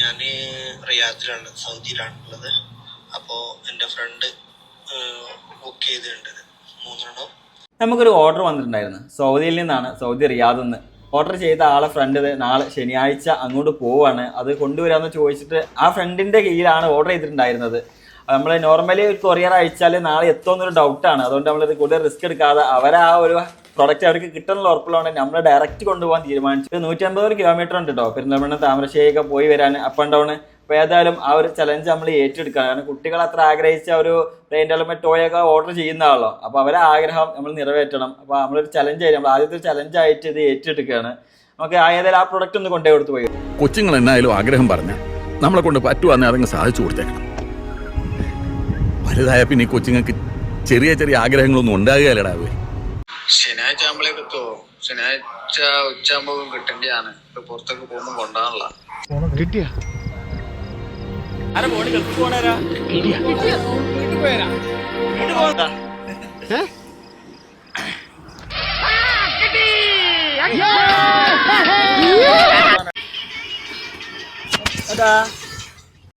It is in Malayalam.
ഞാൻ റിയാദിലാണ്, സൗദിയിലാണുള്ളത്. അപ്പോൾ എൻ്റെ ഫ്രണ്ട് ബുക്ക് ചെയ്തിട്ടുണ്ട് 3 എണ്ണം. നമുക്കൊരു ഓർഡർ വന്നിട്ടുണ്ടായിരുന്നു സൗദിയിൽ നിന്നാണ്, സൗദി റിയാദിൽ നിന്ന്. ഓർഡർ ചെയ്ത ആളെ ഫ്രണ്ട് നാളെ ശനിയാഴ്ച അങ്ങോട്ട് പോവാണ്. അത് കൊണ്ടുവരാമെന്ന് ചോദിച്ചിട്ട് ആ ഫ്രണ്ടിൻ്റെ കീഴിലാണ് ഓർഡർ ചെയ്തിട്ടുണ്ടായിരുന്നത്. നമ്മൾ നോർമലി ഒരു കൊറിയർ അയച്ചാൽ നാളെ എത്തുമെന്നൊരു ഡൗട്ടാണ്. അതുകൊണ്ട് നമ്മളിത് കൂടുതൽ റിസ്ക് എടുക്കാതെ അവരെ ആ ഒരു പ്രൊഡക്റ്റ് അവർക്ക് കിട്ടുന്ന ഉറപ്പുള്ളതുകൊണ്ട് നമ്മൾ ഡയറക്റ്റ് കൊണ്ടുപോകാൻ തീരുമാനിച്ചു. 150 കിലോമീറ്റർ ഉണ്ട് കേട്ടോ പെരിന്തൽമണ്ണ താമരശ്ശേരിയൊക്കെ പോയി വരാൻ, അപ്പ് ആൻഡ് ഡൗൺ. അപ്പോൾ ഏതായാലും ആ ഒരു ചലഞ്ച് നമ്മൾ ഏറ്റെടുക്കുകയാണ്. കാരണം കുട്ടികൾ അത്ര ആഗ്രഹിച്ച ഒരു പെയിൻ്റ് എലമെന്റ് ടോയൊക്കെ ഓർഡർ ചെയ്യുന്നതാണല്ലോ. അപ്പോൾ അവരെ ആഗ്രഹം നമ്മൾ നിറവേറ്റണം. അപ്പോൾ നമ്മളൊരു ചലഞ്ചായി, നമ്മൾ ആദ്യത്തെ ചലഞ്ചായിട്ട് ഇത് ഏറ്റെടുക്കുകയാണ്. നമുക്ക് ഏതായാലും ആ പ്രൊഡക്റ്റ് ഒന്ന് കൊണ്ടേ കൊടുത്ത് പോയി. കൊച്ചുങ്ങൾ എന്നായാലും ആഗ്രഹം പറഞ്ഞ നമ്മളെ കൊണ്ട് പറ്റുവാന്നെ അതങ്ങ് സാധിച്ചു കൊടുത്തേക്കണം. വലുതായ പിന്നെ ഈ കൊച്ചുങ്ങൾക്ക് ചെറിയ ചെറിയ ആഗ്രഹങ്ങളൊന്നും ഉണ്ടാകുകയല്ലടാവേ. ശനിയാഴ്ച ആകുമ്പോഴേക്ക് എത്തുമോ? ശനിയാഴ്ച ഉച്ചയാകുമ്പോൾ കിട്ടേണ്ടതാണ്. പുറത്തൊക്കെ പോകുമ്പോൾ കൊണ്ടാണല്ലോ. കിട്ടിയാ അതാ